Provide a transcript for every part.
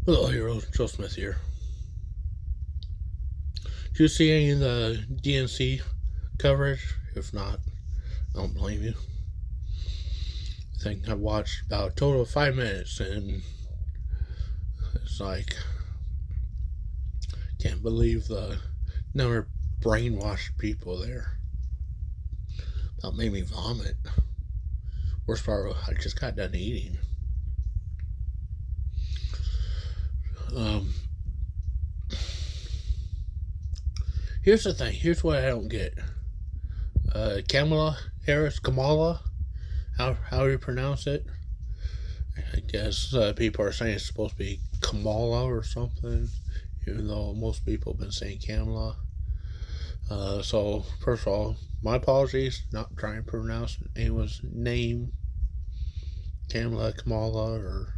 Hello, heroes. Joe Smith here. Did you see any of the DNC coverage? If not, I don't blame you. I think I watched about a total of 5 minutes, and it's like, can't believe the number of brainwashed people there. That made me vomit. Worst part, I just got done eating. Um, Here's the thing. Here's what I don't get. Kamala, how do you pronounce it? I guess people are saying it's supposed to be Kamala or something, even though most people have been saying Kamala. So, first of all, my apologies, not trying to pronounce anyone's name, Kamala, or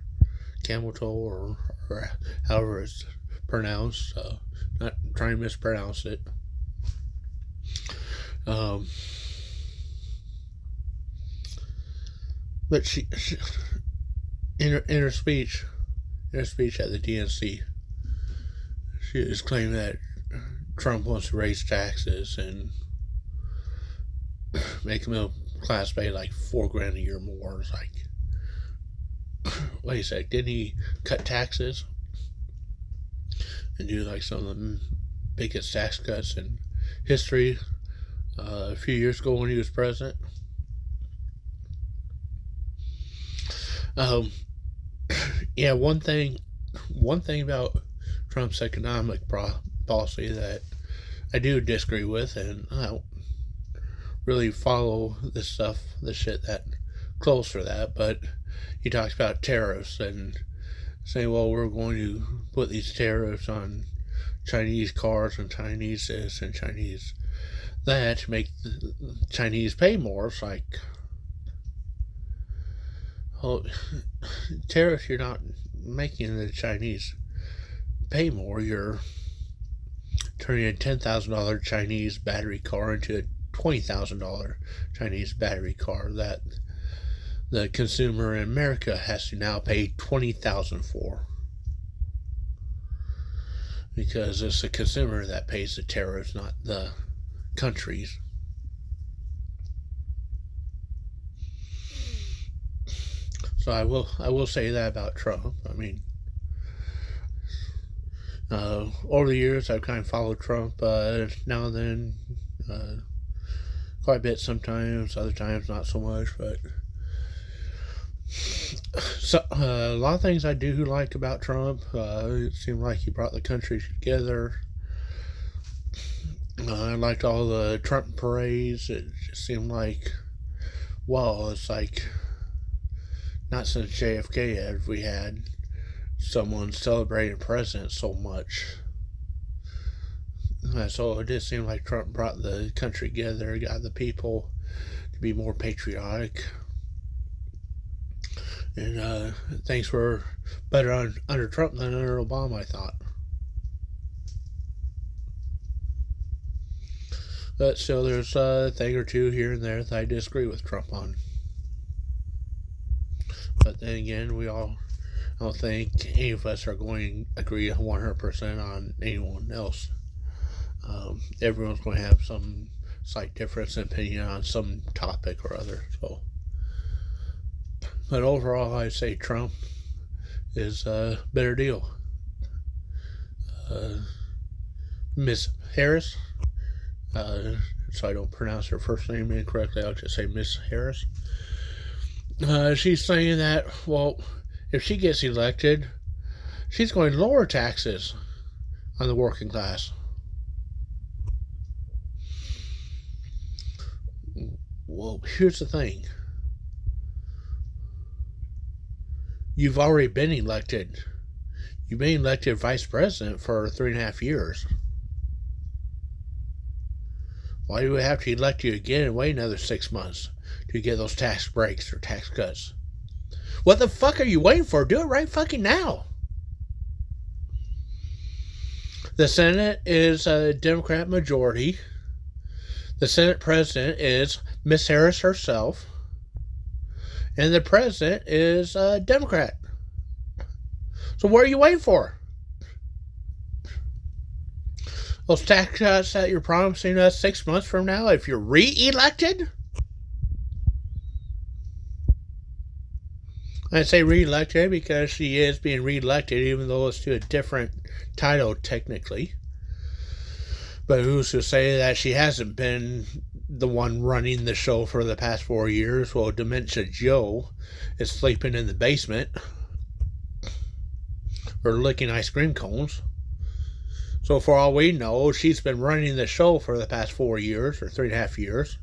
Camelto, or however it's pronounced. Not trying to mispronounce it. Um, but she in her speech at the DNC, she is claiming that Trump wants to raise taxes and make middle class pay like $4,000 a year more. It's like, wait a sec, didn't he cut taxes and do like some of the biggest tax cuts in history a few years ago when he was president? Um, yeah, one thing about Trump's economic policy that I do disagree with, and I don't really follow this shit that close for that, but he talks about tariffs and saying, well, we're going to put these tariffs on Chinese cars and Chinese this and Chinese that to make the Chinese pay more. It's like, well, tariffs, you're not making the Chinese pay more. You're turning a $10,000 Chinese battery car into a $20,000 Chinese battery car that the consumer in America has to now pay $20,000 for, because it's the consumer that pays the tariffs, not the countries. So I will say that about Trump. I mean, over the years I've kind of followed Trump now and then, quite a bit sometimes, other times not so much, but so a lot of things I do like about Trump. It seemed like he brought the country together. I liked all the Trump parades. It just seemed like, well, it's like not since JFK have we had someone celebrating president so much. So it did seem like Trump brought the country together, got the people to be more patriotic, and things were better under Trump than under Obama, I thought. But still, there's a thing or two here and there that I disagree with Trump on. But then again, I don't think any of us are going to agree 100% on anyone else. Everyone's going to have some slight difference in opinion on some topic or other. So, but overall, I say Trump is a better deal. Uh, Miss Harris, so I don't pronounce her first name incorrectly, I'll just say Miss Harris. She's saying that, well, if she gets elected, she's going to lower taxes on the working class. Well, here's the thing. You've already been elected. You've been elected vice president for 3.5 years. Why do we have to elect you again and wait another 6 months to get those tax breaks or tax cuts? What the fuck are you waiting for? Do it right fucking now. The Senate is a Democrat majority. The Senate president is Miss Harris herself. And the president is a Democrat. So what are you waiting for? Those tax cuts that you're promising us 6 months from now if you're re-elected? I say re-elected because she is being re-elected, even though it's to a different title technically. But who's to say that she hasn't been the one running the show for the past 4 years while Dementia Joe is sleeping in the basement or licking ice cream cones? So for all we know, she's been running the show for the past 4 years or 3.5 years.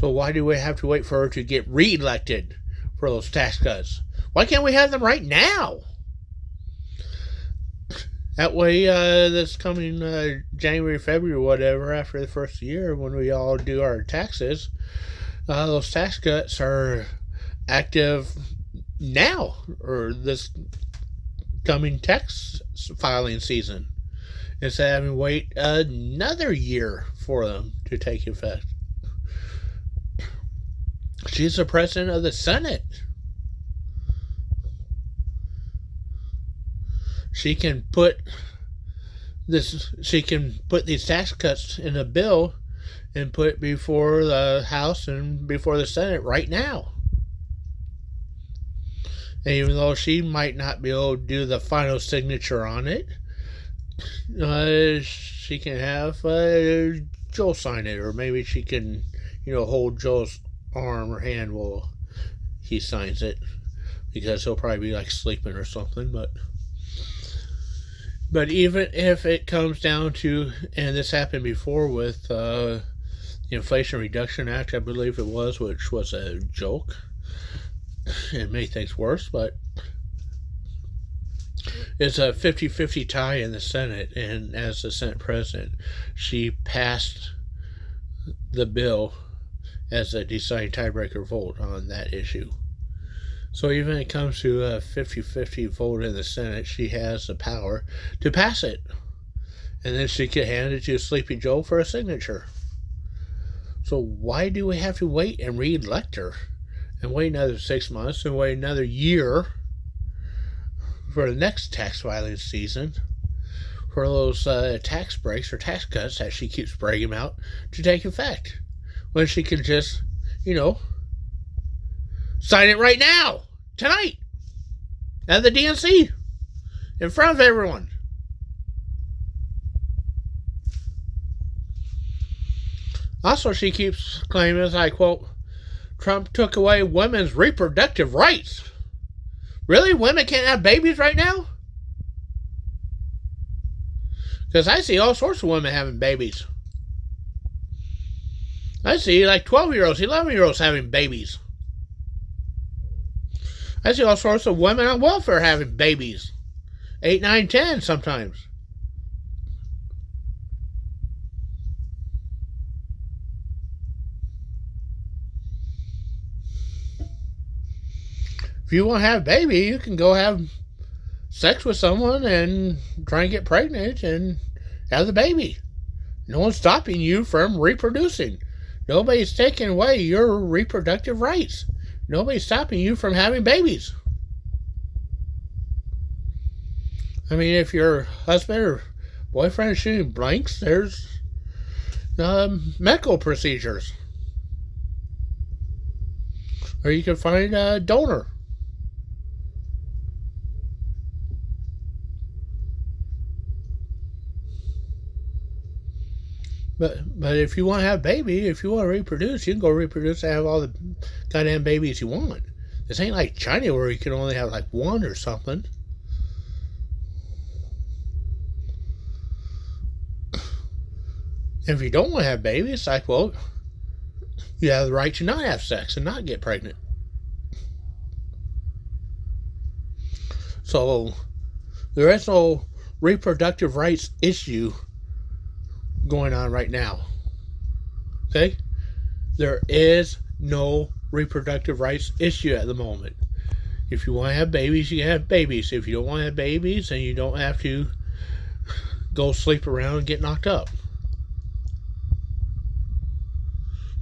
So why do we have to wait for her to get re-elected for those tax cuts? Why can't we have them right now? That way, this coming January, February, whatever, after the first year, when we all do our taxes, those tax cuts are active now, or this coming tax filing season, instead of having to wait another year for them to take effect. She's the president of the Senate. She can put these tax cuts in a bill and put it before the House and before the Senate right now. And even though she might not be able to do the final signature on it, she can have Joe sign it, or maybe she can, hold Joe's arm or hand while he signs it, because he'll probably be like sleeping or something. But even if it comes down to, and this happened before with the Inflation Reduction Act, I believe it was, which was a joke and made things worse, but it's a 50-50 tie in the Senate, and as the Senate president, she passed the bill as a deciding tiebreaker vote on that issue. So even when it comes to a 50-50 vote in the Senate, she has the power to pass it. And then she could hand it to Sleepy Joe for a signature. So why do we have to wait and re-elect her? And wait another 6 months and wait another year for the next tax filing season for those tax breaks or tax cuts that she keeps bragging about to take effect? When she can just, sign it right now, tonight, at the DNC, in front of everyone. Also, she keeps claiming, as I quote, Trump took away women's reproductive rights. Really? Women can't have babies right now? Because I see all sorts of women having babies. I see like 12-year-olds, 11-year-olds having babies. I see all sorts of women on welfare having babies. 8, 9, 10 sometimes. If you want to have a baby, you can go have sex with someone and try and get pregnant and have the baby. No one's stopping you from reproducing. Nobody's taking away your reproductive rights. Nobody's stopping you from having babies. I mean, if your husband or boyfriend is shooting blanks, there's medical procedures. Or you can find a donor. But if you want to have a baby, if you want to reproduce, you can go reproduce and have all the goddamn babies you want. This ain't like China where you can only have like one or something. If you don't want to have babies, it's like, well, you have the right to not have sex and not get pregnant. So there is no reproductive rights issue going on right now. Okay? There is no reproductive rights issue at the moment. If you want to have babies, you can have babies. If you don't want to have babies, then you don't have to go sleep around and get knocked up.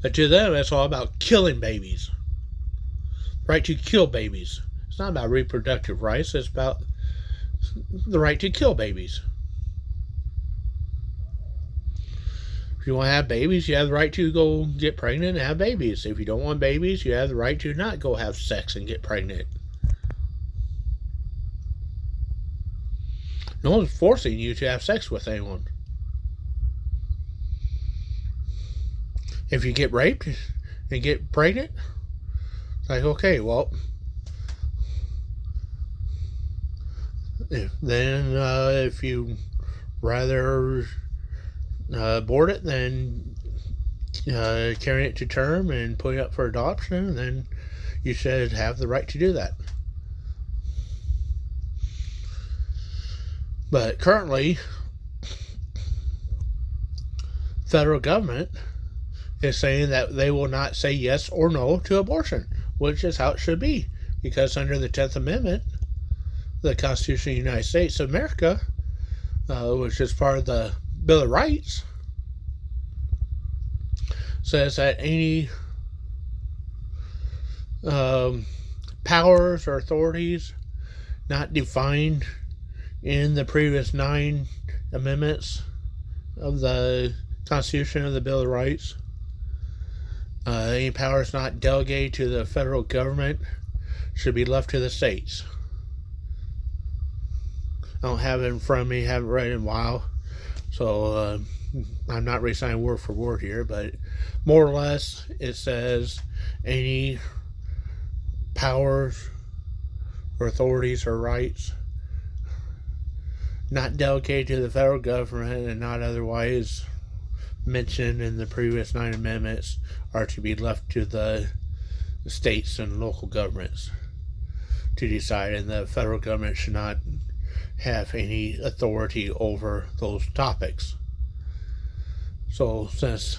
But to them, it's all about killing babies. Right to kill babies. It's not about reproductive rights. It's about the right to kill babies. If you want to have babies, you have the right to go get pregnant and have babies. If you don't want babies, you have the right to not go have sex and get pregnant. No one's forcing you to have sex with anyone. If you get raped and get pregnant, it's like, okay, well, then if you rather abort it than carry it to term and put it up for adoption, then you should have the right to do that. But currently, federal government is saying that they will not say yes or no to abortion, which is how it should be. Because under the 10th Amendment, the Constitution of the United States of America, which is part of the Bill of Rights, says that any powers or authorities not defined in the previous 9 amendments of the Constitution of the Bill of Rights, any powers not delegated to the federal government should be left to the states. I don't have it in front of me, haven't read it in a while, so I'm not reciting word for word here, but more or less it says any powers or authorities or rights not delegated to the federal government and not otherwise mentioned in the previous 9 amendments are to be left to the states and local governments to decide, and the federal government should not have any authority over those topics. So since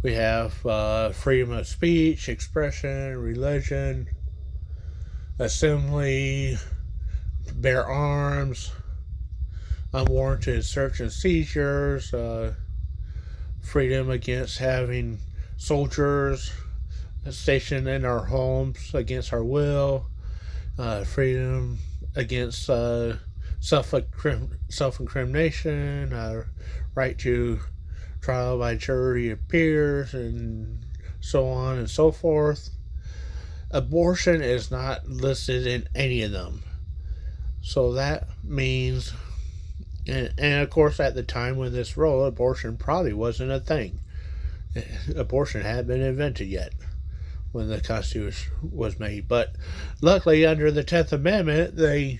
we have freedom of speech, expression, religion, assembly, bear arms, unwarranted search and seizures, freedom against having soldiers stationed in our homes against our will, freedom against self-incrimination, right to trial by jury of peers, and so on and so forth. Abortion is not listed in any of them. So that means, and of course at the time when this wrote, abortion probably wasn't a thing. Abortion hadn't been invented yet when the Constitution was made. But luckily under the 10th Amendment, the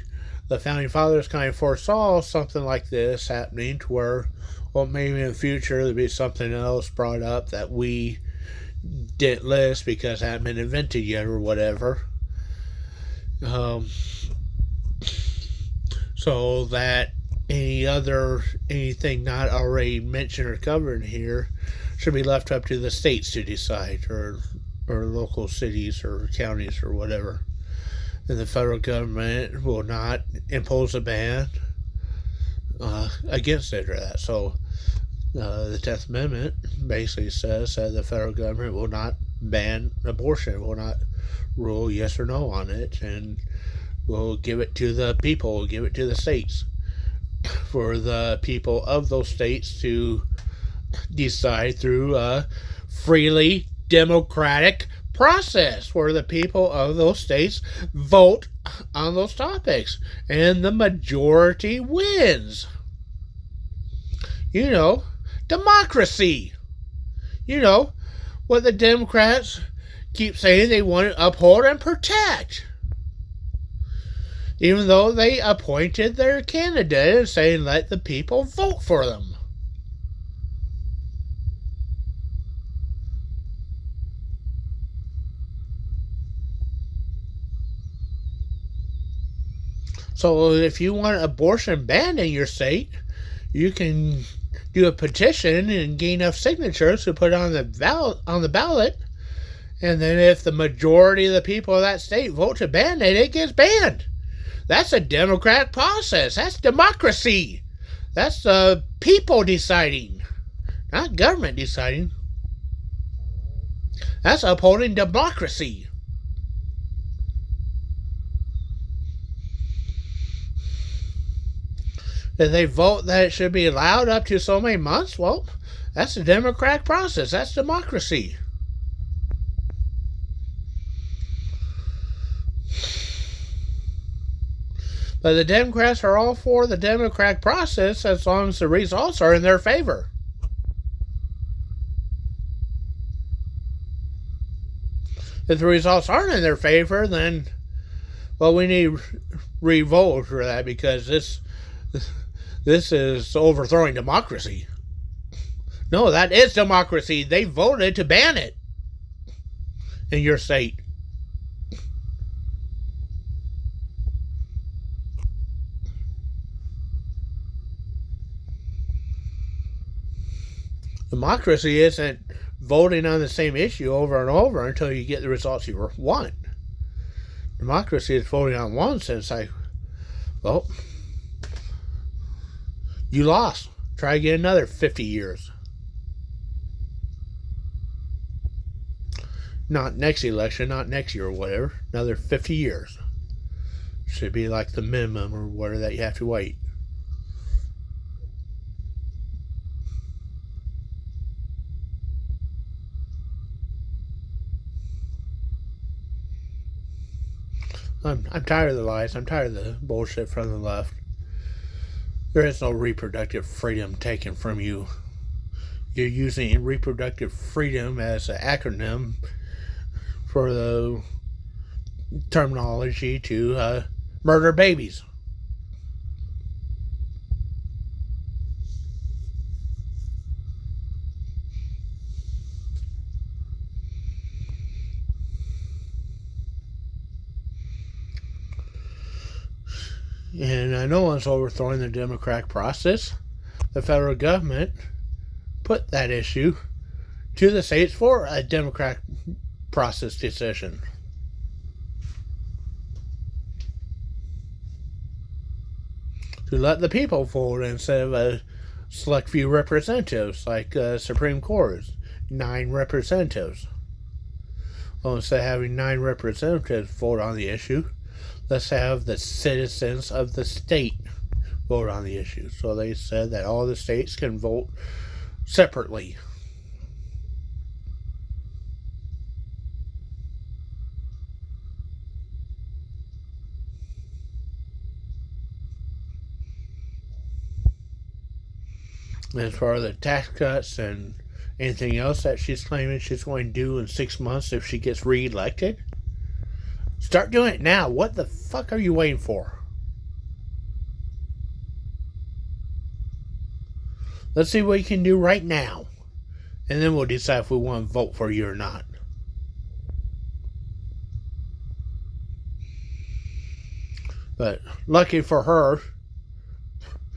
Founding Fathers kind of foresaw something like this happening, to where, well, maybe in the future there'd be something else brought up that we didn't list because it hadn't been invented yet or whatever. So that anything not already mentioned or covered here should be left up to the states to decide, or local cities or counties or whatever. And the federal government will not impose a ban against it or that. So the 10th Amendment basically says that the federal government will not ban abortion, will not rule yes or no on it, and will give it to the people, will give it to the states, for the people of those states to decide through a freely democratic process, where the people of those states vote on those topics and the majority wins. Democracy. What the Democrats keep saying they want to uphold and protect. Even though they appointed their candidate and saying let the people vote for them. So if you want abortion banned in your state, you can do a petition and gain enough signatures to put it on the ballot. And then if the majority of the people of that state vote to ban it, it gets banned. That's a democratic process. That's democracy. That's the people deciding, not government deciding. That's upholding democracy. If they vote that it should be allowed up to so many months, well, that's the democratic process. That's democracy. But the Democrats are all for the democratic process as long as the results are in their favor. If the results aren't in their favor, then, well, we need revolt for that, because this is overthrowing democracy. No, that is democracy. They voted to ban it in your state. Democracy isn't voting on the same issue over and over until you get the results you want. Democracy is voting on one, since well, you lost. Try again another 50 years. Not next election, not next year or whatever. Another 50 years. Should be like the minimum or whatever that you have to wait. I'm tired of the lies. I'm tired of the bullshit from the left. There is no reproductive freedom taken from you. You're using reproductive freedom as an acronym for the terminology to murder babies. And no one's overthrowing the democratic process. The federal government put that issue to the states for a democratic process decision. To let the people vote instead of a select few representatives, like Supreme Court, 9 representatives. Well, instead of having 9 representatives vote on the issue, let's have the citizens of the state vote on the issue. So they said that all the states can vote separately. As far as the tax cuts and anything else that she's claiming she's going to do in 6 months if she gets reelected, start doing it now. What the fuck are you waiting for? Let's see what you can do right now. And then we'll decide if we want to vote for you or not. But lucky for her,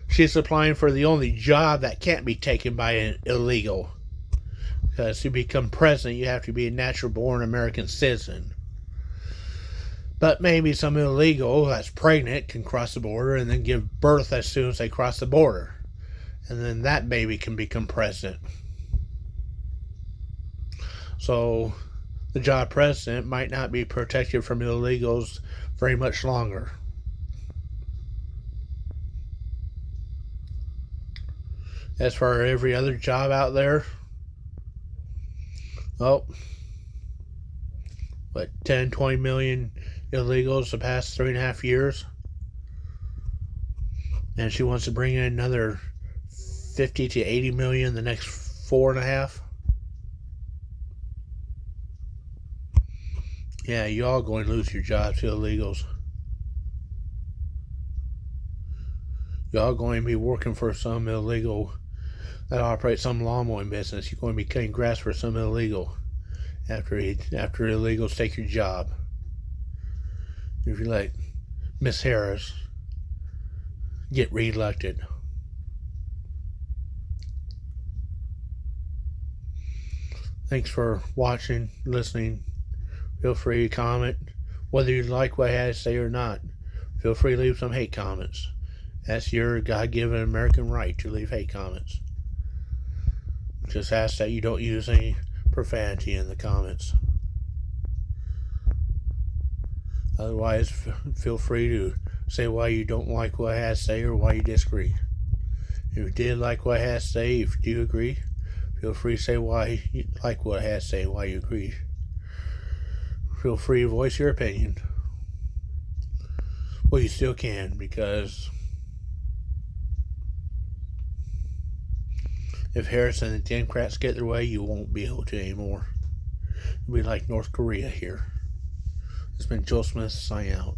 she's applying for the only job that can't be taken by an illegal. Because to become president, you have to be a natural-born American citizen. But maybe some illegal that's pregnant can cross the border and then give birth as soon as they cross the border. And then that baby can become president. So the job president might not be protected from illegals very much longer. As for every other job out there, well, 10, 20 million illegals the past 3.5 years, and she wants to bring in another 50 to 80 million the next 4.5. Yeah, you all going to lose your jobs to illegals. Y'all going to be working for some illegal that operates some lawn mowing business. You're going to be cutting grass for some illegal after illegals take your job. If you let Miss Harris get reelected. Thanks for watching, listening. Feel free to comment whether you like what I had to say or not. Feel free to leave some hate comments. That's your God-given American right to leave hate comments. Just ask that you don't use any profanity in the comments. Otherwise, feel free to say why you don't like what I had to say or why you disagree. If you did like what I had to say, if you do agree, feel free to say why you like what I had to say, why you agree. Feel free to voice your opinion. Well, you still can, because if Harris and the Democrats get their way, you won't be able to anymore. It'll be like North Korea here. It's been Joel Smith signing out.